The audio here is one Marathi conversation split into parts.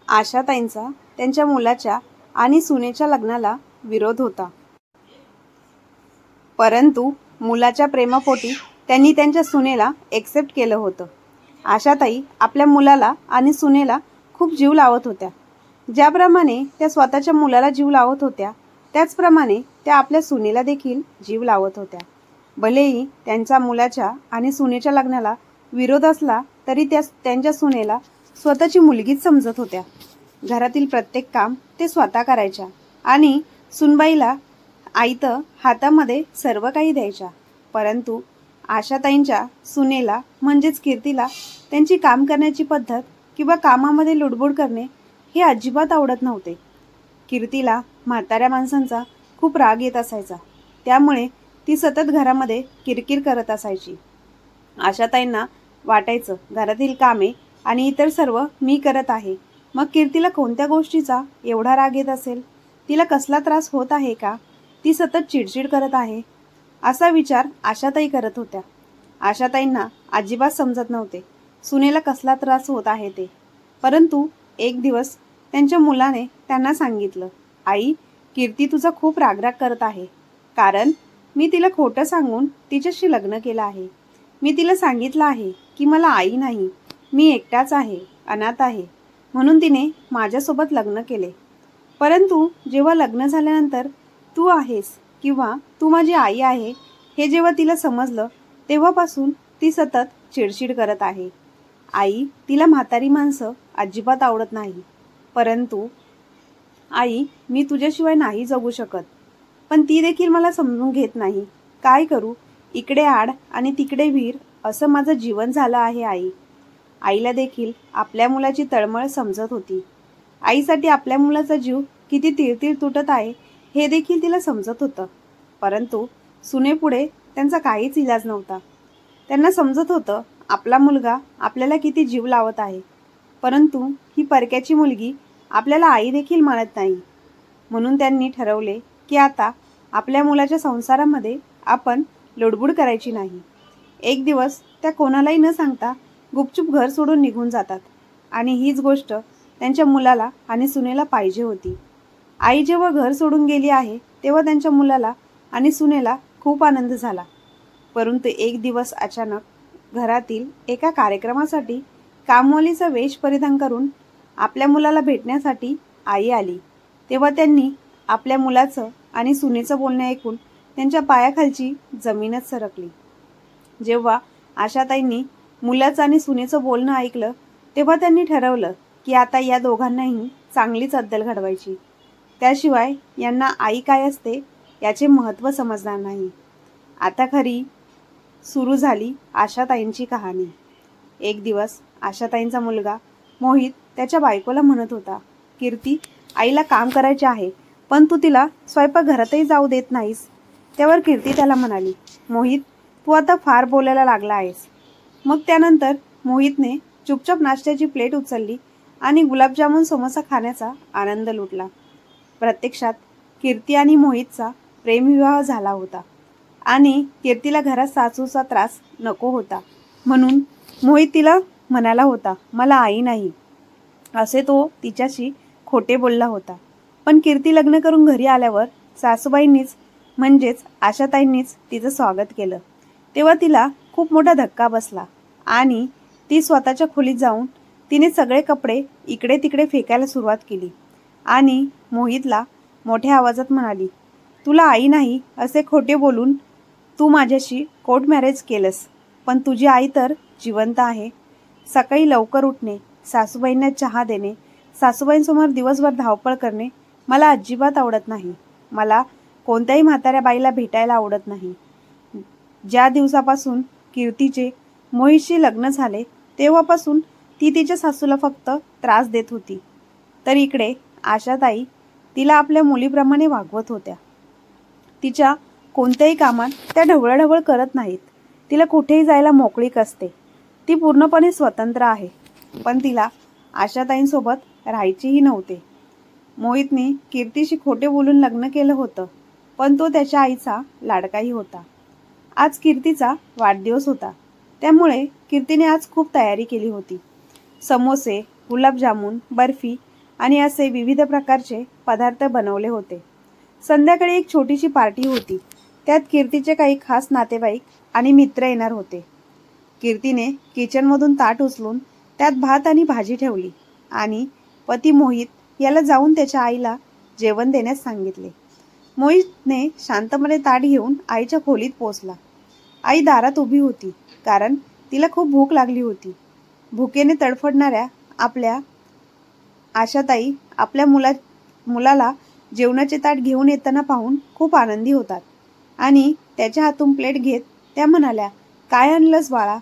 आशाताईंचा त्यांच्या मुलाच्या आणि सुनेच्या लग्नाला विरोध होता. परंतु मुलाच्या प्रेमापोटी त्यांनी त्यांच्या सुनेला एक्सेप्ट केलं होतं. आशाताई आपल्या मुलाला आणि सुनेला खूप जीव लावत होत्या. ज्याप्रमाणे त्या स्वतःच्या मुलाला जीव लावत होत्या, त्याचप्रमाणे त्या आपल्या सुनेला देखील जीव लावत होत्या. भलेही त्यांच्या मुलाच्या आणि सुनेच्या लग्नाला विरोध असला तरी त्या त्यांच्या सुनेला स्वतःची मुलगीच समजत होत्या. घरातील प्रत्येक काम ते स्वतः करायच्या आणि सुनबाईला आयतं हातामध्ये सर्व काही द्यायच्या. परंतु आशाताईंच्या सुनेला म्हणजेच कीर्तीला त्यांची काम करण्याची पद्धत किंवा कामामध्ये लुडबुड करणे हे अजिबात आवडत नव्हते. कीर्तीला म्हाताऱ्या माणसांचा खूप राग येत असायचा. त्यामुळे ती सतत घरामध्ये किरकिर करत असायची. आशाताईंना वाटायचं घरातील कामे आणि इतर सर्व मी करत आहे, मग कीर्तीला कोणत्या गोष्टीचा एवढा राग येत असेल? तिला कसला त्रास होत आहे का? ती सतत चिडचिड करत आहे, असा विचार आशाताई करत होत्या. आशाताईंना अजिबात समजत नव्हते सुनेला कसला त्रास होत आहे ते. परंतु एक दिवस त्यांच्या मुलाने त्यांना सांगितलं, आई, कीर्ती तुझा खूप रागराग करत आहे, कारण मी तिला खोटं सांगून तिच्याशी लग्न केलं आहे. मी तिला सांगितलं आहे की मला आई नाही, मी एकटाच आहे, अनाथ आहे, म्हणून तिने माझ्यासोबत लग्न केले. परंतु जेव्हा लग्न झाल्यानंतर तू आहेस किंवा तू माझी आई आहे हे जेव्हा तिला समजलं, तेव्हापासून ती सतत चिडचिड करत आहे. आई, तिला म्हातारी माणसं अजिबात आवडत नाही. परंतु आई, मी तुझ्याशिवाय नाही जगू शकत. पण ती देखील मला समजून घेत नाही. काय करू? इकडे आड आणि तिकडे विहीर असं माझं जीवन झालं आहे आई. आईला देखील आपल्या मुलाची तळमळ समजत होती. आईसाठी आपल्या मुलाचा जीव किती तीळ तुटत आहे हे देखील तिला समजत होतं. परंतु सुनेपुढे त्यांचा काहीच इलाज नव्हता. त्यांना समजत होतं आपला मुलगा आपल्याला किती जीव लावत आहे, परंतु ही परक्याची मुलगी आपल्याला आई देखील मानत नाही. म्हणून त्यांनी ठरवले की आता आपल्या मुलाच्या संसारामध्ये आपण लुडबुड करायची नाही. एक दिवस त्या कोणालाही न सांगता गुपचूप घर सोडून निघून जातात आणि हीच गोष्ट त्यांच्या मुलाला आणि सुनेला पाहिजे होती. आई जेव्हा घर सोडून गेली आहे तेव्हा त्यांच्या मुलाला आणि सुनेला खूप आनंद झाला. परंतु एक दिवस अचानक घरातील एका कार्यक्रमासाठी कामवालीचा वेश परिधान करून आपल्या मुलाला भेटण्यासाठी आई आली. तेव्हा त्यांनी आपल्या मुलाचं आणि सुनेचं बोलणं ऐकून त्यांच्या पायाखालची जमीनच सरकली. जेव्हा आशाताईंनी मुलाचं आणि सुनेचं बोलणं ऐकलं तेव्हा त्यांनी ठरवलं की आता या दोघांनाही चांगलीच अद्दल घडवायची. त्याशिवाय यांना आई काय असते याचे महत्त्व समजणार नाही. आता खरी सुरू झाली आशाताईंची कहाणी. एक दिवस आशाताईंचा मुलगा मोहित त्याच्या बायकोला म्हणत होता, कीर्ती, आईला काम करायचे आहे, पण तू तिला स्वयंपाकघरातही जाऊ देत नाहीस. त्यावर कीर्ती त्याला म्हणाली, मोहित, तू आता फार बोलायला लागला आहेस. मग त्यानंतर मोहितने चुपचाप नाश्त्याची प्लेट उचलली आणि गुलाबजामुन समोसा खाण्याचा आनंद लुटला. प्रत्यक्षात कीर्ती आणि मोहितचा प्रेमविवाह झाला होता आणि कीर्तीला घरात सासूचा त्रास नको होता, म्हणून मोहित तिला म्हणाला होता, मला आई नाही, असे तो तिच्याशी खोटे बोलला होता. पण कीर्ती लग्न करून घरी आल्यावर सासूबाईंनीच म्हणजेच आशाताईंनीच तिचं स्वागत केलं. तेव्हा तिला खूप मोठा धक्का बसला आणि ती स्वतःच्या खोलीत जाऊन तिने सगळे कपडे इकडे तिकडे फेकायला सुरुवात केली आणि मोहितला मोठ्या आवाजात म्हणाली, तुला आई नाही असे खोटे बोलून तू माझ्याशी कोर्ट मॅरेज केलंस, पण तुझी आई तर जिवंत आहे. सकाळी लवकर उठणे, सासूबाईंना चहा देणे, सासूबाईंसमोर दिवसभर धावपळ करणे मला अजिबात आवडत नाही. मला कोणत्याही म्हाताऱ्या बाईला भेटायला आवडत नाही. ज्या दिवसापासून कीर्तीचे मोहितशी लग्न झाले तेव्हापासून ती तिच्या सासूला फक्त त्रास देत होती. तर इकडे आशाताई तिला आपल्या मुलीप्रमाणे वागवत होत्या. तिच्या कोणत्याही कामात त्या ढवळाढवळ करत नाहीत. तिला कुठेही जायला मोकळीक असते. ती पूर्णपणे स्वतंत्र आहे. पण तिला आशाताईंसोबत राहायचेही नव्हते. मोहितने कीर्तीशी खोटे बोलून लग्न केलं होतं, पण तो त्याच्या आईचा लाडकाही होता. आज कीर्तीचा वाढदिवस होता, त्यामुळे कीर्तीने आज खूप तयारी केली होती. समोसे, गुलाबजामुन, बर्फी आणि असे विविध प्रकारचे पदार्थ बनवले होते. संध्याकाळी एक छोटीशी पार्टी होती. त्यात कीर्तीचे काही खास नातेवाईक आणि मित्र येणार होते. कीर्तीने किचनमधून ताट उचलून त्यात भात आणि भाजी ठेवली आणि पती मोहित याला जाऊन त्याच्या आईला जेवण देण्यास सांगितले. मोहितने शांतपणे ताट घेऊन आईच्या खोलीत पोहोचला. आई दारात उभी होती, कारण तिला खूप भूक लागली होती. भुकेने तडफडणाऱ्या आपल्या आशाताई आपल्या मुलाला जेवणाचे ताट घेऊन येताना पाहून खूप आनंदी होतात आणि त्याच्या हातून प्लेट घेत त्या म्हणाल्या, "काय आणलंस बाळा?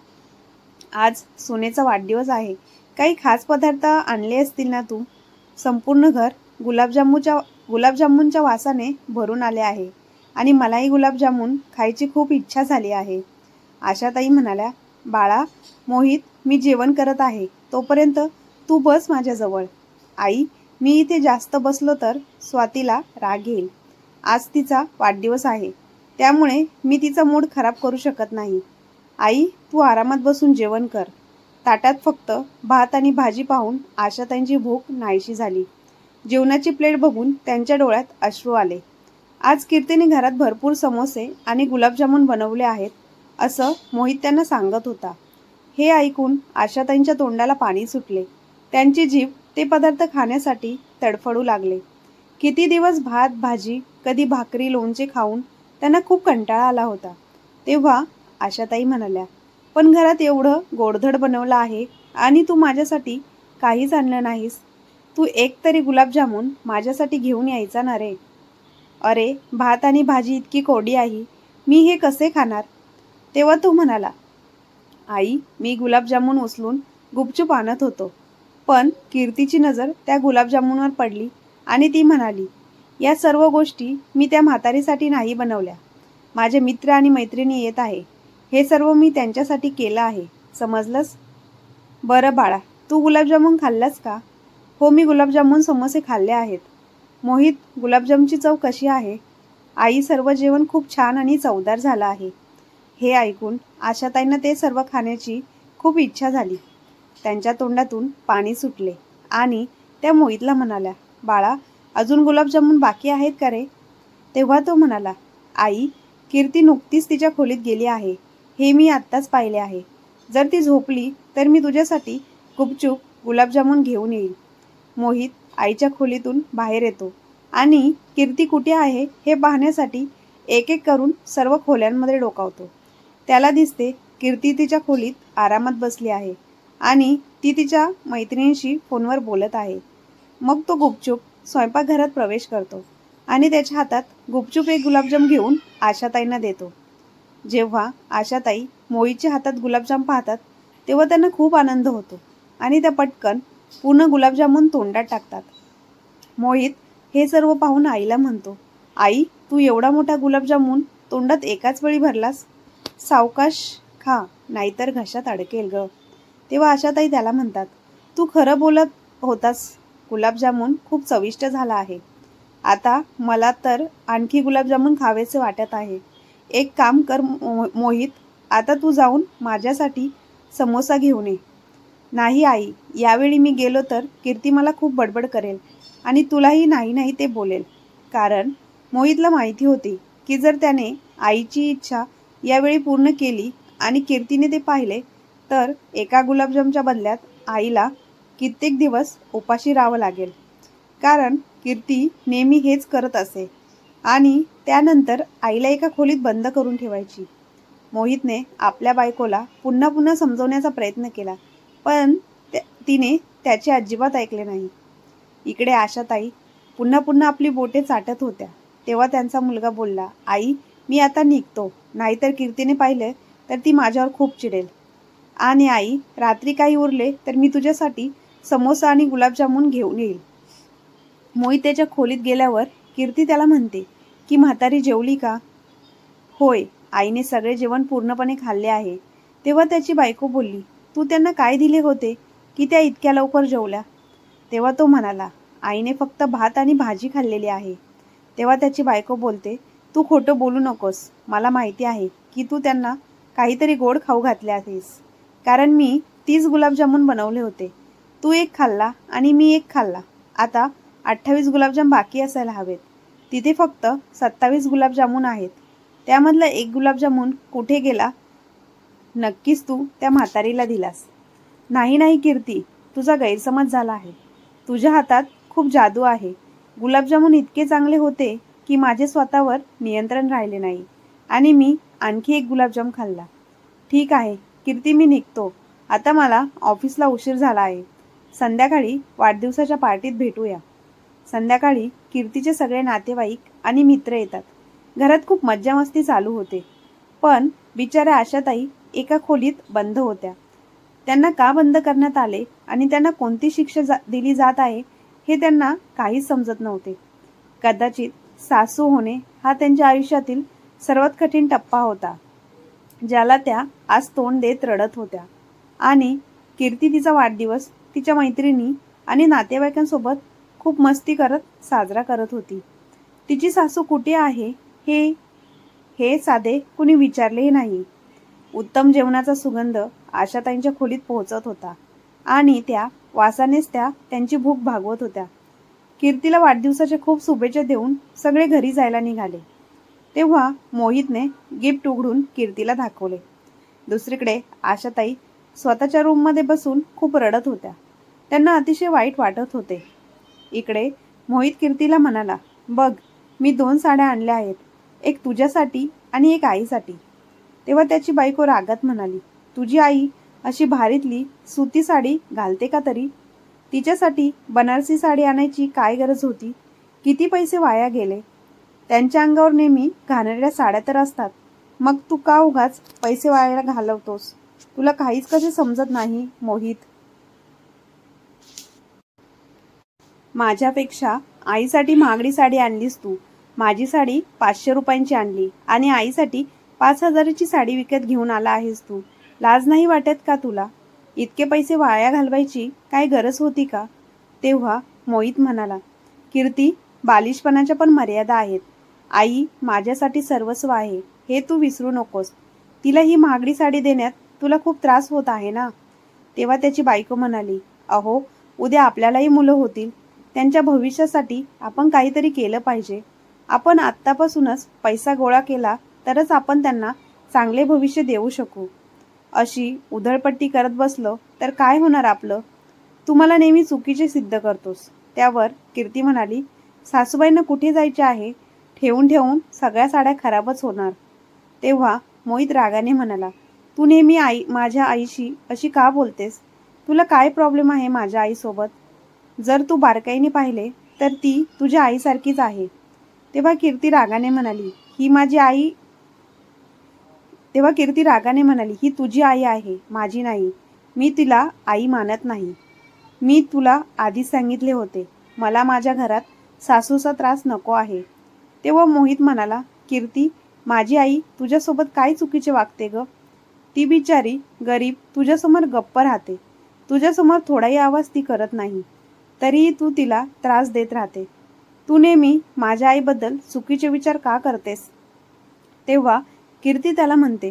आज सुनेचा वाढदिवस आहे. काही खास पदार्थ आणले असतील ना तू?" संपूर्ण घर गुलाबजामुनच्या वासाने भरून आले आहे आणि मलाही गुलाबजामुन खायची खूप इच्छा झाली आहे. आशाताई म्हणाल्या, "बाळा मोहित, मी जेवण करत आहे, तोपर्यंत तू बस माझ्याजवळ." "आई, मी इथे जास्त बसलो तर स्वातीला राग येईल. आज तिचा वाढदिवस आहे, त्यामुळे मी तिचा मूड खराब करू शकत नाही. आई, तू आरामात बसून जेवण कर." ताटात फक्त भात आणि भाजी पाहून आशाताईंची भूक नाहीशी झाली. जेवणाची प्लेट बघून त्यांच्या डोळ्यात अश्रू आले. आज कीर्तीने घरात भरपूर समोसे आणि गुलाबजामुन बनवले आहेत, असं मोहित त्यांना सांगत होता. हे ऐकून आशाताईंच्या तोंडाला पाणी सुटले. त्यांची जीभ ते पदार्थ खाण्यासाठी तडफडू लागले. किती दिवस भात भाजी, कधी भाकरी लोणचे खाऊन त्यांना खूप कंटाळा आला होता. तेव्हा आशाताई म्हणाल्या, "पण घरात एवढं गोडधोड बनवलं आहे आणि तू माझ्यासाठी काहीच आणलं नाहीस. तू एक तरी गुलाबजामुन माझ्यासाठी घेऊन यायचा ना रे." "अरे, भात आणि भाजी इतकी कोरडी आहे, मी हे कसे खाणार?" तेव्हा तो म्हणाला, "आई, मी गुलाबजामुन उचलून गुपचूप आणत होतो, पण कीर्तीची नजर त्या गुलाबजामुनवर पडली आणि ती म्हणाली, या सर्व गोष्टी मी त्या म्हातारीसाठी नाही बनवल्या. माझे मित्र आणि मैत्रिणी येत आहे. हे सर्व मी त्यांच्यासाठी केलं आहे, समजलंस?" "बरं बाळा, तू गुलाबजामुन खाल्लास का?" "हो, मी गुलाबजामुन समोसे खाल्ले आहेत." "मोहित, गुलाबजामची चव कशी आहे?" "आई, सर्व जेवण खूप छान आणि चवदार झालं आहे." हे ऐकून आशाताईंना ते सर्व खाण्याची खूप इच्छा झाली. त्यांच्या तोंडातून पाणी सुटले आणि त्या मोहितला म्हणाल्या, "बाळा, अजून गुलाबजामुन बाकी आहेत का रे?" तेव्हा तो म्हणाला, "आई, कीर्ती नुकतीच तिच्या खोलीत गेली आहे. हे मी आत्ताच पाहिले आहे. जर ती झोपली तर मी तुझ्यासाठी गुपचूप गुलाबजामुन घेऊन येईल." मोहित आईच्या खोलीतून बाहेर येतो आणि कीर्ती कुठे आहे हे पाहण्यासाठी एक एक करून सर्व खोल्यांमध्ये डोकावतो. त्याला दिसते कीर्ती तिच्या खोलीत आरामात बसली आहे आणि ती तिच्या मैत्रिणीशी फोनवर बोलत आहे. मग तो गुपचूप स्वयंपाकघरात प्रवेश करतो आणि त्याच्या हातात गुपचूप एक गुलाबजाम घेऊन आशाताईंना देतो. जेव्हा आशाताई मोहितच्या हातात गुलाबजाम पाहतात तेव्हा त्यांना खूप आनंद होतो आणि त्या पटकन पूर्ण गुलाबजामुन तोंडात टाकतात. मोहित हे सर्व पाहून आईला म्हणतो, "आई, तू एवढा मोठा गुलाबजामुन तोंडात एकाच वेळी भरलास? सावकाश खा, नाहीतर घशात अडकेल ग." तेव्हा आशाताई त्याला म्हणतात, "तू खरं बोलत होतास, गुलाबजामुन खूप चविष्ट झाला आहे. आता मला तर आणखी गुलाबजामुन खावेसे वाटत आहे. एक काम कर मोहित, आता तू जाऊन माझ्यासाठी समोसा घेऊन ये." "नाही आई, यावेळी मी गेलो तर कीर्ती मला खूप बडबड करेल आणि तुलाही नाही नाही ते बोलेल." कारण मोहितला माहिती होती की जर त्याने आईची इच्छा यावेळी पूर्ण केली आणि कीर्तीने ते पाहिले तर एका गुलाबजामच्या बदल्यात आईला कित्येक दिवस उपाशी राहावं लागेल. कारण कीर्ती नेहमी हेच करत असे आणि त्यानंतर आईला एका खोलीत बंद करून ठेवायची. मोहितने आपल्या बायकोला पुन्हा पुन्हा समजवण्याचा प्रयत्न केला, पण तिने त्याचे अजिबात ऐकले नाही. इकडे आशाताई पुन्हा पुन्हा आपली बोटे चाटत होत्या. तेव्हा त्यांचा मुलगा बोलला, "आई, मी आता निघतो, नाहीतर कीर्तीने पाहिलं तर ती माझ्यावर खूप चिडेल. आणि आई, रात्री काही उरले तर मी तुझ्यासाठी समोसा आणि गुलाबजामुन घेऊन येईल." मोहित त्याच्या खोलीत गेल्यावर कीर्ती त्याला म्हणते की म्हातारी जेवली का? "होय, आईने सगळे जेवण पूर्णपणे खाल्ले आहे." तेव्हा त्याची बायको बोलली, "तू त्यांना काय दिले होते की त्या इतक्या लवकर जेवल्या?" तेव्हा तो म्हणाला, "आईने फक्त भात आणि भाजी खाल्लेली आहे." तेव्हा त्याची बायको बोलते, "तू खोटं बोलू नकोस. मला माहिती आहे की तू त्यांना काहीतरी गोड खाऊ घातले आहेस, कारण मी 30 गुलाबजामुन बनवले होते. तू एक खाल्ला आणि मी एक खाल्ला आता 28 गुलाबजाम बाकी असायला हवेत. तिथे फक्त 27 गुलाबजामुन आहेत. त्यामधला एक गुलाबजामुन कुठे गेला? नक्कीच तू त्या म्हातारीला दिलास. नाही नाही कीर्ती, तुझा गैरसमज झाला आहे. तुझ्या हातात खूप जादू आहे. गुलाबजामुन इतके चांगले होते की माझे स्वतःवर नियंत्रण राहिले नाही आणि मी आणखी एक गुलाबजाम खाल्ला. ठीक आहे कीर्ती, मी निघतो. आता मला ऑफिसला उशीर झाला आहे. संध्याकाळी वाढदिवसाच्या पार्टीत भेटूया. संध्याकाळी कीर्तीचे सगळे नातेवाईक आणि मित्र येतात. घरात खूप मज्जा मस्ती चालू होते. पण बिचाऱ्या आशाताई एका खोलीत बंद होत्या. त्यांना का बंद करण्यात आले आणि त्यांना कोणती शिक्षा दिली जात आहे हे त्यांना काहीच समजत नव्हते. कदाचित सासू होणे हा त्यांच्या आयुष्यातील सर्वात कठीण टप्पा होता, ज्याला त्या आज तोंड देत रडत होत्या. आणि कीर्ती तिचा वाढदिवस तिच्या मैत्रिणी आणि नातेवाईकांसोबत खूप मस्ती करत साजरा करत होती. तिची सासू कुठे आहे हे हे साधे कुणी विचारलेही नाही. उत्तम जेवणाचा सुगंध आशाताईंच्या खोलीत पोहोचत होता आणि त्या वासानेच त्या त्यांची भूक भागवत होत्या. कीर्तीला वाढदिवसाच्या खूप शुभेच्छा देऊन सगळे घरी जायला निघाले. तेव्हा मोहितने गिफ्ट उघडून कीर्तीला दाखवले. दुसरीकडे आशाताई स्वतःच्या रूममध्ये बसून खूप रडत होत्या. त्यांना अतिशय वाईट वाटत होते. इकडे मोहित कीर्तीला म्हणाला, बघ, मी 2 साड्या आणल्या आहेत. एक तुझ्यासाठी आणि एक आईसाठी. तेव्हा त्याची बायको रागात म्हणाली, तुझी आई अशी भारीतली सुती साडी घालते का तरी? तिच्यासाठी बनारसी साडी आणायची काय गरज होती? किती पैसे वाया गेले. त्यांच्या अंगावर नेहमी घाणेरड्या साड्या तर असतात. मग तू का उगाच पैसे वाया घालवतोस? तुला काहीच कसे समजत नाही मोहित. माझ्यापेक्षा आईसाठी महागडी साडी आणलीस तू. माझी साडी 500 रुपयांची आणली आणि आईसाठी 5,000ची साडी विकत घेऊन आला आहेस तू. लाज नाही वाटत का तुला? इतके पैसे वाया घालवायची काय गरज होती का? तेव्हा मोहित म्हणाला, कीर्ती, बालिशपणाच्या पण मर्यादा आहेत. आई माझ्यासाठी सर्वस्व आहे हे तू विसरू नकोस. तिला ही महागडी साडी देण्यात तुला खूप त्रास होत आहे ना? तेव्हा त्याची बायको म्हणाली, अहो, उद्या आपल्यालाही मुलं होतील. त्यांच्या भविष्यासाठी आपण काहीतरी केलं पाहिजे. आपण आत्तापासूनच पैसा गोळा केला तरच आपण त्यांना चांगले भविष्य देऊ शकू. अशी उधळपट्टी करत बसलो तर काय होणार आपलं? तू मला नेहमी चुकीचे सिद्ध करतोस. त्यावर कीर्ती म्हणाली, सासूबाईंना कुठे जायचे आहे? ठेवून ठेवून सगळ्या साड्या खराबच होणार. तेव्हा मोहित रागाने म्हणाला, तू नेहमी माझ्या आईशी अशी का बोलतेस? तुला काय प्रॉब्लेम आहे माझ्या आईसोबत? जर तू बारकाईने पाहिले तर ती तुझ्या आईसारखीच आहे. तेव्हा कीर्ती रागाने म्हणाली, ही तुझी आई आहे, माझी नाही. मी तिला आई मानत नाही. मी तुला आधीच सांगितले होते, मला माझ्या घरात सासूचा त्रास नको आहे. तेव्हा मोहित म्हणाला, कीर्ती, माझी आई तुझ्यासोबत काय चुकीचे वागते ग? ती बिचारी गरीब तुझ्यासमोर गप्प राहते. तुझ्यासमोर थोडाही आवाज ती करत नाही. तरीही तू तिला त्रास देत राहते. तू नेहमी माझ्या आईबद्दल चुकीचे विचार का करतेस? तेव्हा कीर्ती त्याला म्हणते,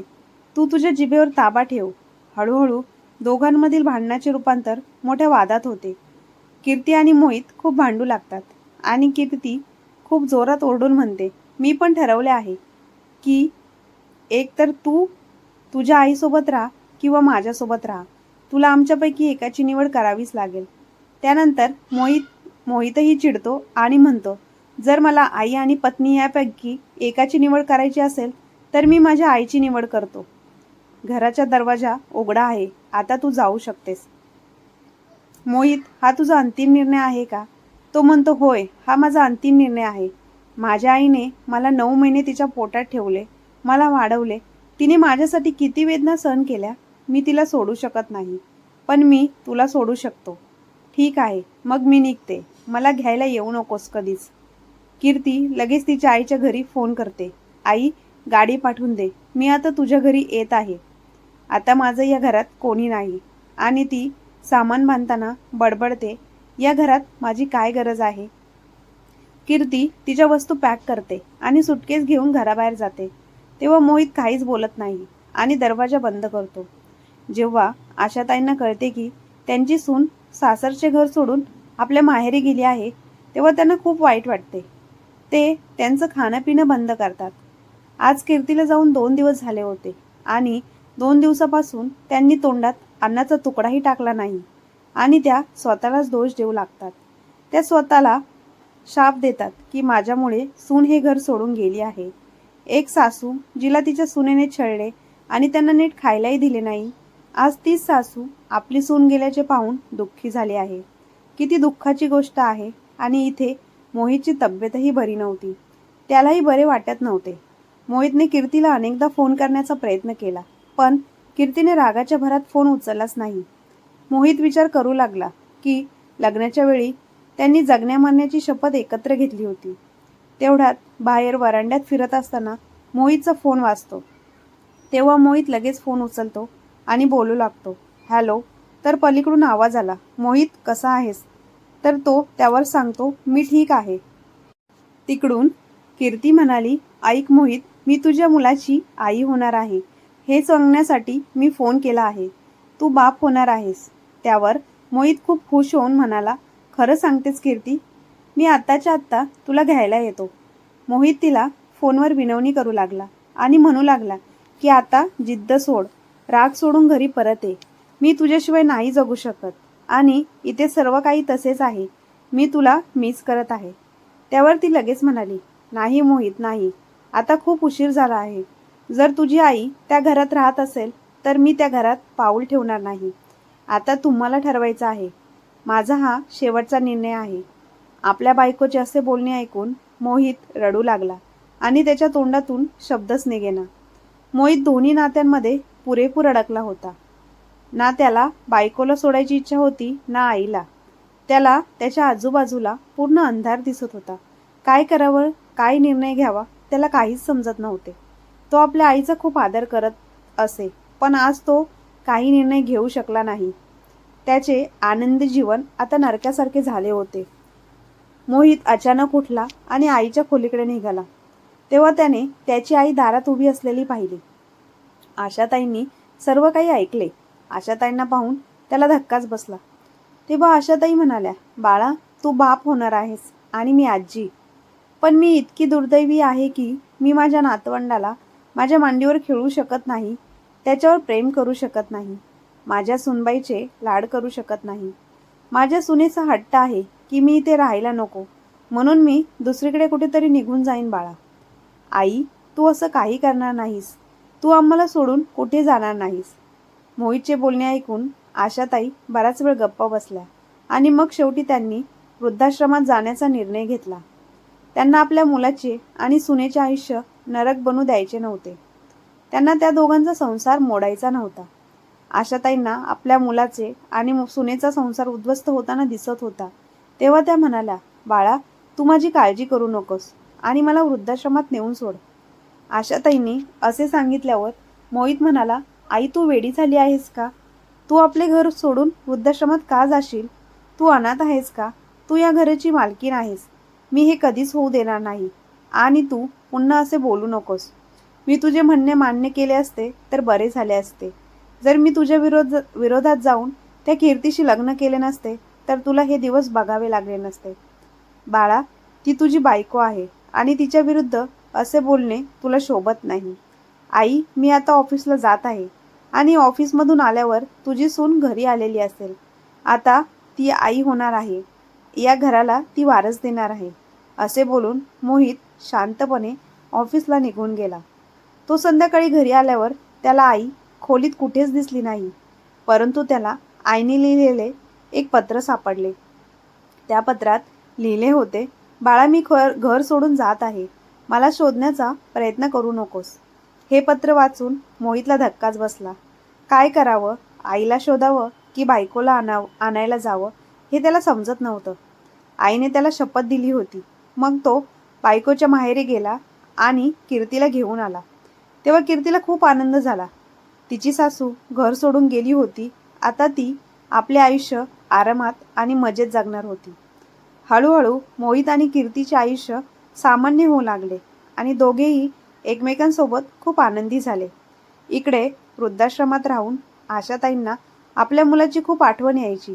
तू तुझ्या जिभेवर ताबा ठेव. हळूहळू दोघांमधील भांडणाचे रूपांतर मोठ्या वादात होते. कीर्ती आणि मोहित खूप भांडू लागतात आणि कीर्ती खूप जोरात ओरडून म्हणते, मी पण ठरवले आहे की एक तर तू तुझ्या आईसोबत राहा किंवा माझ्यासोबत राहा. तुला आमच्यापैकी एकाची निवड करावीच लागेल. त्यानंतर मोहितही चिडतो आणि म्हणतो, जर मला आई आणि पत्नी यापैकी एकाची निवड करायची असेल तर मी माझ्या आईची निवड करतो. घराचा दरवाजा उघडा आहे, आता तू जाऊ शकतेस. मोहित, हा तुझा अंतिम निर्णय आहे का? तो म्हणतो, होय, हा माझा अंतिम निर्णय आहे. माझ्या आईने मला 9 महिने तिच्या पोटात ठेवले, मला वाढवले. तिने माझ्यासाठी किती वेदना सहन केल्या. मी तिला सोडू शकत नाही, पण मी तुला सोडू शकतो. ठीक आहे, मग मी निघते. मला घ्यायला येऊ नकोस कधीच. कीर्ती लगेच तिच्या आईच्या घरी फोन करते, आई, गाडी पाठवून दे. मी आता तुझ्या घरी येत आहे. आता माझं या घरात कोणी नाही. आणि ती सामान बांधताना बडबडते, या घरात माझी काय गरज आहे? कीर्ती तिच्या वस्तू पॅक करते आणि सुटकेस घेऊन घराबाहेर जाते. तेव्हा मोहित काहीच बोलत नाही आणि दरवाजा बंद करतो. जेव्हा आशाताईंना कळते की त्यांची सून सासरचे घर सोडून आपल्या माहेरी गेली आहे तेव्हा त्यांना खूप वाईट वाटते. ते त्यांचं खाणं पिणं बंद करतात. आज कीर्तीला जाऊन 2 दिवस झाले होते आणि 2 दिवसापासून त्यांनी तोंडात अन्नाचा तुकडाही टाकला नाही आणि त्या स्वतःलाच दोष देऊ लागतात. त्या स्वतःला शाप देतात की माझ्यामुळे सून हे घर सोडून गेली आहे. एक सासू जिला तिच्या सुनेने छळले आणि त्यांना नीट खायलाही दिले नाही, आज तीच सासू आपली सून गेल्याचे पाहून दुःखी झाली आहे. किती दुःखाची गोष्ट आहे. आणि इथे मोहितची तब्येतही बरी नव्हती. त्यालाही बरे वाटत नव्हते. मोहितने कीर्तीला अनेकदा फोन करण्याचा प्रयत्न केला, पण कीर्तीने रागाच्या भरात फोन उचललाच नाही. मोहित विचार करू लागला की लग्नाच्या वेळी त्यांनी जगण्या मरण्याची शपथ एकत्र घेतली होती. तेवढ्यात बाहेर वरांड्यात फिरत असताना मोहितचा फोन वाजतो. तेव्हा मोहित लगेच फोन उचलतो आणि बोलू लागतो, हॅलो. तर पलीकडून आवाज आला, मोहित कसा आहेस? तर तो त्यावर सांगतो, मी ठीक आहे. तिकडून कीर्ती म्हणाली, ऐक मोहित, मी तुझ्या मुलाची आई होणार आहे हे सांगण्यासाठी मी फोन केला आहे. तू बाप होणार आहेस. त्यावर मोहित खूप खुश होऊन म्हणाला, खरं सांगतेस कीर्ती? मी आत्ताच्या आत्ता तुला घ्यायला येतो. मोहित तिला फोनवर विनवणी करू लागला आणि म्हणू लागला की आता जिद्द सोड, राग सोडून घरी परत ये. मी तुझ्याशिवाय नाही जगू शकत आणि इथे सर्व काही तसेच आहे. मी तुला मिस करत आहे. त्यावर ती लगेच म्हणाली, नाही मोहित नाही, आता खूप उशीर झाला आहे. जर तुझी आई त्या घरात राहत असेल तर मी त्या घरात पाऊल ठेवणार नाही. आता तुम्हाला ठरवायचं आहे. माझा हा शेवटचा निर्णय आहे. आपल्या बायकोचे असे बोलणे ऐकून मोहित रडू लागला आणि त्याच्या तोंडातून शब्दच निघेना. मोहित दोन्ही नात्यांमध्ये पुरेपूर अडकला होता. ना त्याला बायकोला सोडायची इच्छा होती ना आईला. त्याला त्याच्या आजूबाजूला पूर्ण अंधार दिसत होता. काय करावं, काय निर्णय घ्यावा त्याला काहीच समजत नव्हते. तो आपल्या आईचा खूप आदर करत असे, पण आज तो काही निर्णय घेऊ शकला नाही. त्याचे आनंदी जीवन आता नरकासारखे झाले होते. मोहित अचानक उठला आणि आईच्या खोलीकडे निघाला. तेव्हा त्याने त्याची आई दारात उभी असलेली पाहिली. आशाताईंनी सर्व काही ऐकले. आशाताईंना पाहून त्याला धक्काच बसला. तेव्हा आशाताई म्हणाल्या, बाळा, तू बाप होणार आहेस आणि मी आजी. पण मी इतकी दुर्दैवी आहे की मी माझ्या नातवंडाला माझ्या मांडीवर खेळू शकत नाही, त्याच्यावर प्रेम करू शकत नाही, माझ्या सुनबाईचे लाड करू शकत नाही. माझ्या सुनेचा हट्ट आहे की मी इथे राहायला नको, म्हणून मी दुसरीकडे कुठेतरी निघून जाईन. बाळा, आई, तू असं काही करणार नाहीस. तू आम्हाला सोडून कुठे जाणार नाहीस. मोहितचे बोलणे ऐकून आशाताई बराच वेळ गप्प बसल्या आणि मग शेवटी त्यांनी वृद्धाश्रमात जाण्याचा निर्णय घेतला. त्यांना आपल्या मुलाचे आणि सुनेचे आयुष्य नरक बनू द्यायचे नव्हते. त्यांना त्या दोघांचा संसार मोडायचा नव्हता. आशाताईंना आपल्या मुलाचे आणि सुनेचा संसार उद्ध्वस्त होताना दिसत होता. तेव्हा त्या म्हणाल्या, बाळा, तू माझी काळजी करू नकोस आणि मला वृद्धाश्रमात नेऊन सोड. आशाताईंनी असे सांगितल्यावर मोहित म्हणाला, आई, तू वेडी झाली आहेस का? तू आपले घर सोडून वृद्धाश्रमात का जाशील? तू अनाथ आहेस का? तू या घराची मालकीण आहेस. मी हे कधीच होऊ देणार नाही आणि तू पुन्हा असे बोलू नकोस. मी तुझे म्हणणे मान्य केले असते तर बरे झाले असते. जर मी तुझ्या विरोधात जाऊन त्या कीर्तीशी लग्न केले नसते तर तुला हे दिवस बघावे लागले नसते. बाळा, ती तुझी बायको आहे आणि तिच्या विरुद्ध असे बोलणे तुला शोभत नाही. आई, मी आता ऑफिसला जात आहे आणि ऑफिसमधून आल्यावर तुझी सून घरी आलेली असेल. आता ती आई होणार आहे. या घराला ती वारस देणार आहे. असे बोलून मोहित शांतपणे ऑफिसला निघून गेला. तो संध्याकाळी घरी आल्यावर त्याला आई खोलीत कुठेच दिसली नाही, परंतु त्याला आईने लिहिलेले एक पत्र सापडले. त्या पत्रात लिहिले होते, बाळा, मी घर सोडून जात आहे. मला शोधण्याचा प्रयत्न करू नकोस. हे पत्र वाचून मोहितला धक्काच बसला. काय करावं, आईला शोधावं की बायकोला आणायला जावं हे त्याला समजत नव्हतं. आईने त्याला शपथ दिली होती. मग तो बायकोच्या माहेरी गेला आणि कीर्तीला घेऊन आला. तेव्हा कीर्तीला खूप आनंद झाला. तिची सासू घर सोडून गेली होती. आता ती आपले आयुष्य आरामात आणि मजेत जगणार होती. हळूहळू मोहित आणि कीर्तीचे आयुष्य सामान्य होऊ लागले आणि दोघेही एकमेकांसोबत खूप आनंदी झाले. इकडे वृद्धाश्रमात राहून आशाताईंना आपल्या मुलाची खूप आठवण यायची.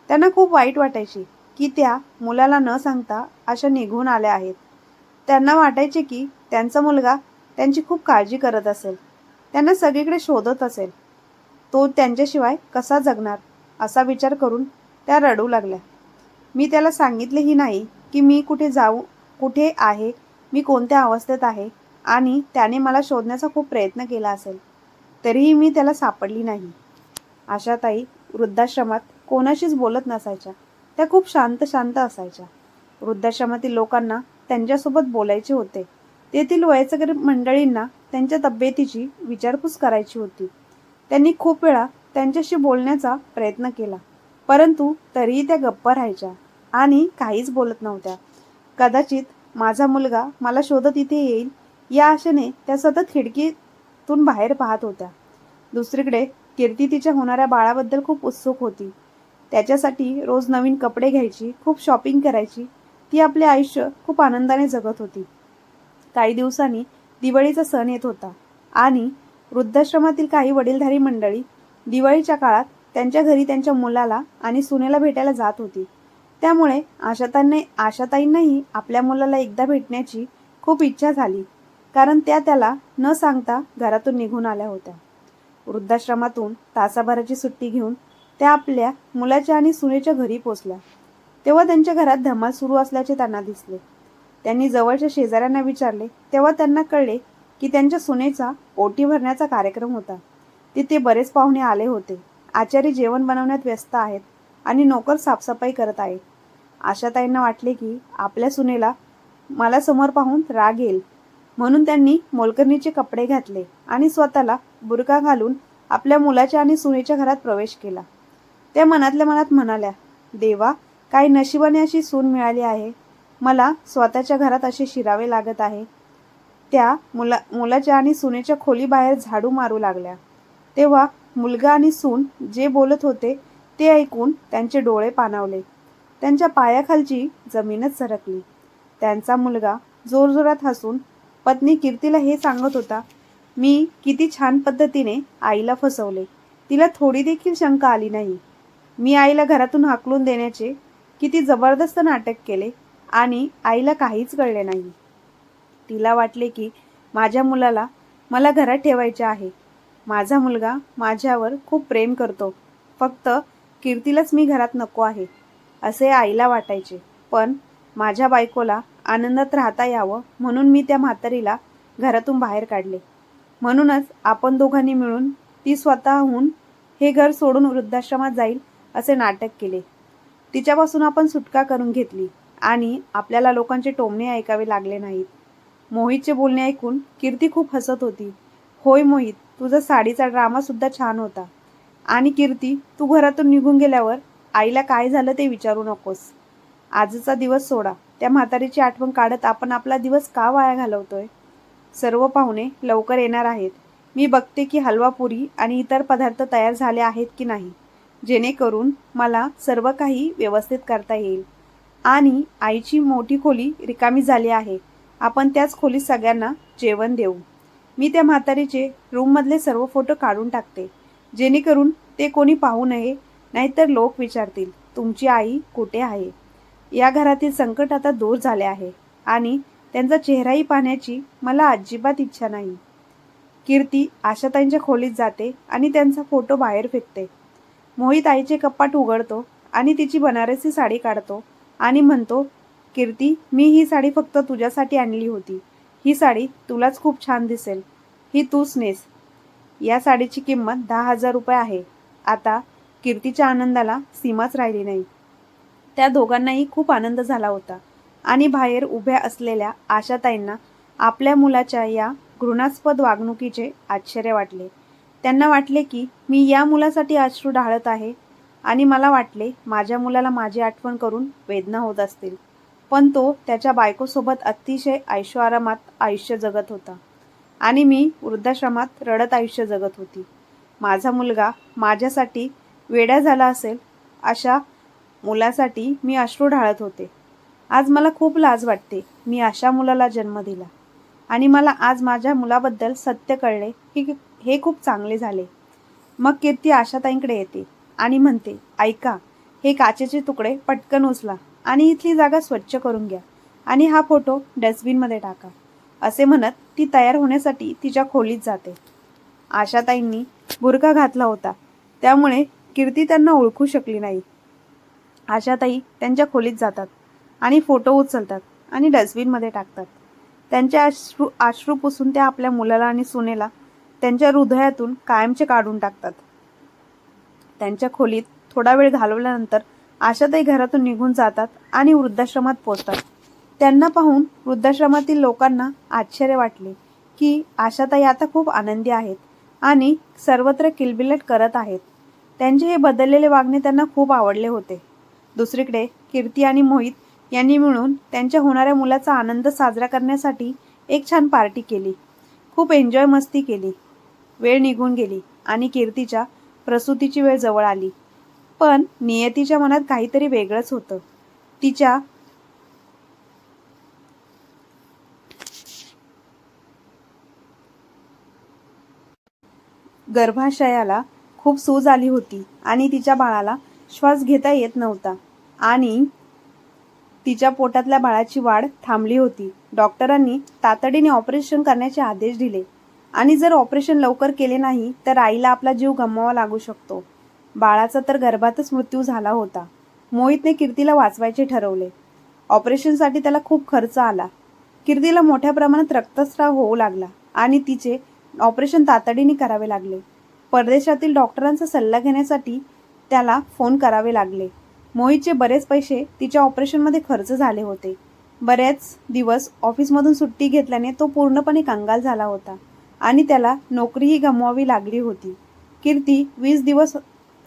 त्यांना खूप वाईट वाटायची. की त्या मुलाला न सांगता अशा निघून आल्या आहेत. त्यांना वाटायचे की त्यांचा मुलगा त्यांची खूप काळजी करत असेल, त्यांना सगळीकडे शोधत असेल. तो त्यांच्याशिवाय कसा जगणार असा विचार करून त्या रडू लागल्या. मी त्याला सांगितलेही नाही की मी कुठे आहे, मी कोणत्या अवस्थेत आहे आणि त्याने मला शोधण्याचा खूप प्रयत्न केला असेल, तरीही मी त्याला सापडली नाही. आशाताई वृद्धाश्रमात कोणाशीच बोलत नसायच्या. त्या खूप शांत शांत असायच्या. वृद्धाश्रमातील लोकांना त्यांच्यासोबत बोलायचे होते. तेथील वयस्कर मंडळींना त्यांच्या तब्येतीची विचारपूस करायची होती. त्यांनी खूप वेळा त्यांच्याशी बोलण्याचा प्रयत्न केला, परंतु तरीही त्या गप्प राहायच्या आणि काहीच बोलत नव्हत्या. कदाचित माझा मुलगा मला शोधत इथे येईल या आशेने त्या सतत खिडकीतून बाहेर पाहत होत्या. दुसरीकडे कीर्ती तिच्या होणाऱ्या बाळाबद्दल खूप उत्सुक होती. त्याच्यासाठी रोज नवीन कपडे घ्यायची, खूप शॉपिंग करायची. ती आपले आयुष्य खूप आनंदाने जगत होती. काही दिवसांनी दिवाळीचा सण येत होता आणि वृद्धाश्रमातील काही वडीलधारी मंडळी दिवाळीच्या काळात त्यांच्या घरी त्यांच्या मुलाला आणि सुनेला भेटायला जात होती. त्यामुळे आशाताईंनाही आपल्या मुलाला एकदा भेटण्याची खूप इच्छा झाली, कारण त्या त्याला न सांगता घरातून निघून आल्या होत्या. वृद्धाश्रमातून तासाभराची सुट्टी घेऊन त्या आपल्या मुलाच्या आणि सुनेच्या घरी पोचल्या. तेव्हा त्यांच्या घरात धमाल सुरू असल्याचे त्यांना दिसले. त्यांनी जवळच्या शेजाऱ्यांना विचारले, तेव्हा त्यांना कळले की त्यांच्या सुनेचा ओटी भरण्याचा कार्यक्रम होता. तिथे बरेच पाहुणे आले होते. आचारी जेवण बनवण्यात व्यस्त आहेत आणि नोकर साफसफाई करत आहेत. आशाताईंना वाटले की आपल्या सुनेला मला समोर पाहून राग येईल, म्हणून त्यांनी मोलकरणीचे कपडे घातले आणि स्वतःला बुरका घालून आपल्या मुलाच्या आणि सुनेच्या घरात प्रवेश केला. त्या मनातल्या मनात म्हणाल्या, देवा, काही नशिबाने अशी सून मिळाली आहे. मला स्वतःच्या घरात असे शिरावे लागत आहे. त्या मुलाच्या आणि सुनेच्या खोलीबाहेर झाडू मारू लागल्या. तेव्हा मुलगा आणि सून जे बोलत होते ते ऐकून त्यांचे डोळे पाणावले. त्यांच्या पायाखालची जमीनच सरकली. त्यांचा मुलगा जोरजोरात हसून पत्नी कीर्तीला हे सांगत होता, मी किती छान पद्धतीने आईला फसवले. तिला थोडी देखील शंका आली नाही. मी आईला घरातून हाकलून देण्याचे किती जबरदस्त नाटक केले आणि आईला काहीच कळले नाही. तिला वाटले की माझ्या मुलाला मला घरात ठेवायचे आहे. माझा मुलगा माझ्यावर खूप प्रेम करतो. फक्त कीर्तीलाच मी घरात नको आहे असे आईला वाटायचे. पण माझ्या बायकोला आनंदात राहता यावं म्हणून मी त्या म्हातारीला घरातून बाहेर काढले. म्हणूनच आपण दोघांनी मिळून ती स्वतःहून हे घर सोडून वृद्धाश्रमात जाईल असे नाटक केले. तिच्यापासून आपण सुटका करून घेतली आणि आपल्याला लोकांचे टोमणे ऐकावे लागले नाहीत. मोहितचे बोलणे ऐकून कीर्ती खूप हसत होती. होय मोहित, तुझा साडीचा ड्रामा सुद्धा छान होता. आणि कीर्ती, तू घरातून निघून गेल्यावर आईला काय झालं ते विचारू नकोस. आजचा दिवस सोडा. त्या म्हातारीची आठवण काढत आपण आपला दिवस का वाया घालवतोय? सर्व पाहुणे लवकर येणार आहेत. मी बघते की हलवा, पुरी आणि इतर पदार्थ तयार झाले आहेत की नाही, जेणेकरून मला सर्व काही व्यवस्थित करता येईल. आणि आईची मोठी खोली रिकामी झाली आहे. आपण त्याच खोलीत सगळ्यांना जेवण देऊ. मी त्या म्हातारीचे रूममधले सर्व फोटो काढून टाकते, जेणेकरून ते कोणी पाहू नये, नाहीतर लोक विचारतील, तुमची आई कुठे आहे? या घरातील संकट आता दूर झाले आहे आणि त्यांचा चेहराही पाहण्याची मला अजिबात इच्छा नाही. कीर्ती आशाताईंच्या खोलीत जाते आणि त्यांचा फोटो बाहेर फेकते. मोहित आईचे कपाट उघडतो आणि तिची बनारसी साडी काढतो आणि म्हणतो, कीर्ती, मी ही साडी फक्त तुझ्यासाठी आणली होती. ही साडी तुलाच खूप छान दिसेल. ही तूच नेस. या साडीची किंमत 10,000 रुपये आहे. आता कीर्तीच्या आनंदाला सीमाच राहिली नाही. त्या दोघांनाही खूप आनंद झाला होता आणि बाहेर उभ्या असलेल्या आशाताईंना आपल्या मुलाच्या या घृणास्पद वागणुकीचे आश्चर्य वाटले. त्यांना वाटले की मी या मुलासाठी अश्रू ढाळत आहे आणि मला वाटले माझ्या मुलाला माझी आठवण करून वेदना होत असतील. पण तो त्याच्या बायकोसोबत अतिशय ऐशोआरामात आयुष्य जगत होता आणि मी वृद्धाश्रमात रडत आयुष्य जगत होती. माझा मुलगा माझ्यासाठी वेडा झाला असेल अशा मुलासाठी मी अश्रू ढाळत होते. आज मला खूप लाज वाटते. मी अशा मुलाला जन्म दिला आणि मला आज माझ्या मुलाबद्दल सत्य कळले की हे खूप चांगले झाले. मग कीर्ती आशाताईंकडे येते आणि म्हणते, ऐका, हे काचेचे तुकडे पटकन उचला आणि इथली जागा स्वच्छ करून घ्या आणि हा फोटो डस्टबिनमध्ये टाका, असे म्हणत ती तयार होण्यासाठी तिच्या खोलीत जाते. आशाताईंनी बुरखा घातला होता, त्यामुळे कीर्ती त्यांना ओळखू शकली नाही. आशाताई त्यांच्या खोलीत जातात आणि फोटो उचलतात आणि डस्टबिनमध्ये टाकतात. त्यांचे अश्रू पुसून त्या आपल्या मुलाला आणि सुनेला त्यांच्या हृदयातून कायमचे काढून टाकतात. त्यांच्या खोलीत थोडा वेळ घालवल्यानंतर आशाताई घरातून निघून जातात आणि वृद्धाश्रमात पोहोचतात. त्यांना पाहून वृद्धाश्रमातील लोकांना आश्चर्य वाटले की आशाताई आता खूप आनंदी आहेत आणि सर्वत्र किलबिलाट करत आहेत. त्यांचे हे बदललेले वागणे त्यांना खूप आवडले होते. दुसरीकडे कीर्ती आणि मोहित यांनी मिळून त्यांच्या होणाऱ्या मुलाचा आनंद साजरा करण्यासाठी एक छान पार्टी केली. खूप एन्जॉय मस्ती केली. वेळ निघून गेली आणि कीर्तीच्या प्रसूतीची वेळ जवळ आली. पण नियतीच्या मनात काहीतरी वेगळंच होतं. तिच्या गर्भाशयाला खूप सूज आली होती आणि तिच्या बाळाला श्वास घेता येत नव्हता आणि तिच्या पोटातल्या बाळाची वाढ थांबली होती. डॉक्टरांनी तातडीने ऑपरेशन करण्याचे आदेश दिले आणि जर ऑपरेशन लवकर केले नाही तर आईला आपला जीव गमवावा लागू शकतो. बाळाचा तर गर्भातच मृत्यू झाला होता. मोहितने कीर्तीला वाचवायचे ठरवले. ऑपरेशनसाठी त्याला खूप खर्च आला. कीर्तीला मोठ्या प्रमाणात रक्तस्राव होऊ लागला आणि तिचे ऑपरेशन तातडीने करावे लागले. परदेशातील डॉक्टरांचा सल्ला घेण्यासाठी त्याला फोन करावे लागले. मोहितचे बरेच पैसे तिच्या ऑपरेशनमध्ये खर्च झाले होते. बरेच दिवस ऑफिसमधून सुट्टी घेतल्याने तो पूर्णपणे कंगाल झाला होता आणि त्याला नोकरीही गमवावी लागली होती. कीर्ती 20 दिवस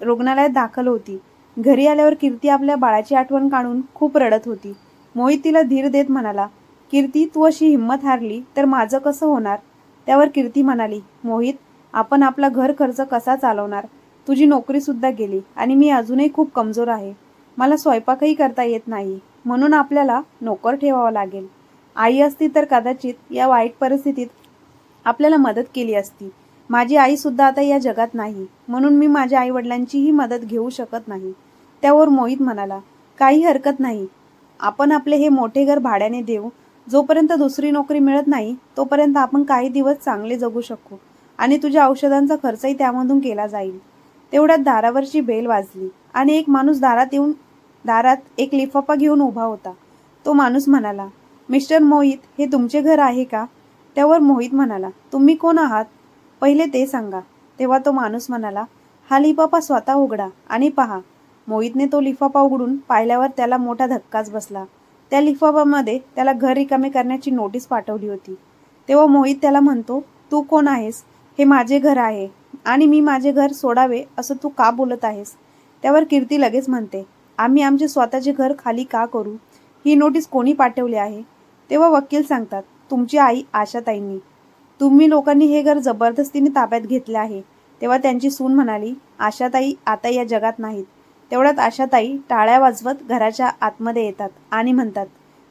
रुग्णालयात दाखल होती. घरी आल्यावर कीर्ती आपल्या बाळाची आठवण काढून खूप रडत होती. मोहित तिला धीर देत म्हणाला, कीर्ती, तू अशी हिंमत हारली तर माझं कसं होणार? त्यावर कीर्ती म्हणाली, मोहित, आपण आपला घर खर्च कसा चालवणार? तुझी नोकरी सुद्धा गेली आणि मी अजूनही खूप कमजोर आहे. मला स्वयंपाकही करता येत नाही, म्हणून आपल्याला नोकर ठेवावा लागेल. आई असती तर कदाचित या वाईट परिस्थितीत आपल्याला मदत केली असती. माझी आई सुद्धा आता या जगात नाही, म्हणून मी माझ्या आई वडिलांचीही मदत घेऊ शकत नाही. त्यावर मोहित म्हणाला, काही हरकत नाही, आपण आपले हे मोठे घर भाड्याने देऊ. जोपर्यंत दुसरी नोकरी मिळत नाही तोपर्यंत आपण काही दिवस चांगले जगू शकू आणि तुझ्या औषधांचा खर्चही त्यामधून केला जाईल. तेवढ्यात दारावरची बेल वाजली आणि एक माणूस दारात एक लिफाफा घेऊन उभा होता. तो माणूस म्हणाला, मिस्टर मोहित, हे तुमचे घर आहे का? त्यावर मोहित म्हणाला, तुम्ही कोण आहात? पहिले ते सांगा. तेव्हा तो माणूस म्हणाला, हा लिफाफा स्वतः उघडा आणि पहा. मोहितने तो लिफाफा उघडून पाहिल्यावर त्याला मोठा धक्काच बसला. त्या लिफाफामध्ये त्याला घर रिकामे करण्याची नोटीस पाठवली होती. तेव्हा मोहित त्याला म्हणतो, तू कोण आहेस? हे माझे घर आहे आणि मी माझे घर सोडावे असं तू का बोलत आहेस? त्यावर कीर्ती लगेच म्हणते, आम्ही आमचे स्वतःचे घर खाली का करू? ही नोटीस कोणी पाठवली आहे? तेव्हा वकील सांगतात, तुमची आई आशाताईंनी. तुम्ही लोकांनी हे घर जबरदस्तीने ताब्यात घेतले आहे. तेव्हा त्यांची सून म्हणाली, आशाताई आता या जगात नाहीत. तेवढ्यात आशाताई टाळ्या वाजवत घराच्या आतमध्ये येतात आणि म्हणतात,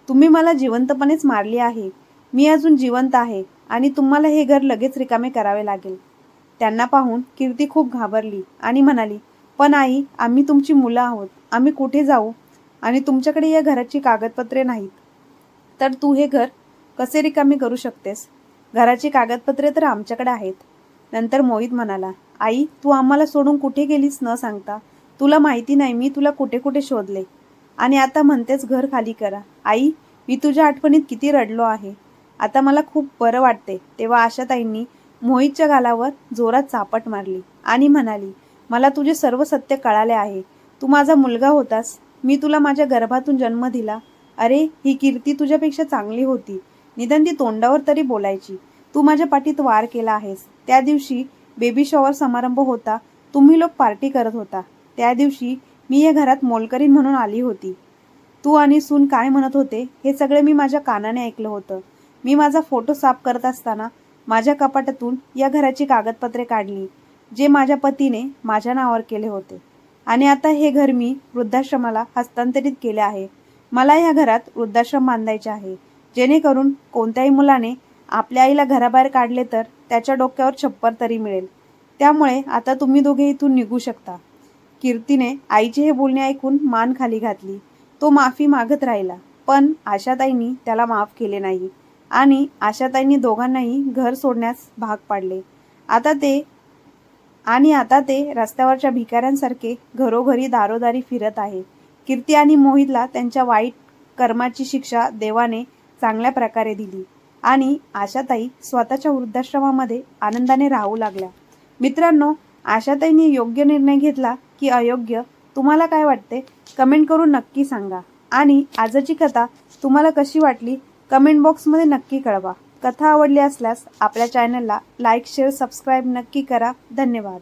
तुम्ही मला जिवंतपणेच मारली आहे. मी अजून जिवंत आहे आणि तुम्हाला हे घर लगेच रिकामे करावे लागेल. त्यांना पाहून कीर्ती खूप घाबरली आणि म्हणाली, पण आई, आम्ही तुमची मुलं आहोत. आम्ही कुठे जाऊ? आणि तुमच्याकडे या घराची कागदपत्रे नाहीत, तर तू हे घर कसे रिकामे करू शकतेस? घराची कागदपत्रे तर आमच्याकडे आहेत. नंतर मोहित म्हणाला, आई, तू आम्हाला सोडून कुठे गेलीस न सांगता? तुला माहिती नाही मी तुला कुठे कुठे शोधले आणि आता म्हणतेस घर खाली करा. आई, मी तुझ्या आठवणीत किती रडलो आहे. आता मला खूप बरं वाटते. तेव्हा आशाताईंनी मोहितच्या गालावर जोरात चापट मारली आणि म्हणाली, मला तुझे सर्व सत्य कळाले आहे. तू माझा मुलगा होतास. मी तुला माझ्या गर्भातून जन्म दिला. अरे, ही कीर्ती तुझ्यापेक्षा चांगली होती. निदान ती तोंडावर तरी बोलायची. तू माझ्या पाठीत वार केला आहेस. त्या दिवशी बेबी शॉवर समारंभ होता. तुम्ही लोक पार्टी करत होता. त्या दिवशी मी या घरात मोलकरीण म्हणून आली होती. तू आणि सून काय म्हणत होते हे सगळे मी माझ्या कानाने ऐकलं होतं. मी माझा फोटो साफ करत असताना माझ्या कपाटातून या घराची कागदपत्रे काढली, जे माझ्या पतीने माझ्या नावावर केले होते. आणि आता हे घर मी वृद्धाश्रमाला हस्तांतरित केले आहे. मला या घरात वृद्धाश्रम बांधायचे आहे, जेणेकरून कोणत्याही मुलाने आपल्या आईला घराबाहेर काढले तर त्याच्या डोक्यावर छप्पर तरी मिळेल. त्यामुळे आता तुम्ही दोघे इथून निघू शकता. कीर्तीने आईचे हे बोलणे ऐकून मान खाली घातली. तो माफी मागत राहिला, पण आशाताईंनी त्याला माफ केले नाही आणि आशाताईंनी दोघांनाही घर सोडण्यास भाग पाडले. आता ते रस्त्यावरच्या भिकाऱ्यांसारखे घरोघरी दारोदारी फिरत आहे. कीर्ती आणि मोहितला त्यांच्या वाईट कर्माची शिक्षा देवाने चांगल्या प्रकारे दिली आणि आशाताई स्वतःच्या वृद्धाश्रमामध्ये आनंदाने राहू लागल्या. मित्रांनो, आशाताईंनी योग्य निर्णय घेतला की अयोग्य, तुम्हाला काय वाटते? कमेंट करून नक्की सांगा. आणि आजची कथा तुम्हाला कशी वाटली कमेंट बॉक्समध्ये नक्की कळवा. कथा आवडली असल्यास आपल्या चॅनलला लाईक, शेअर, सबस्क्राईब नक्की करा. धन्यवाद.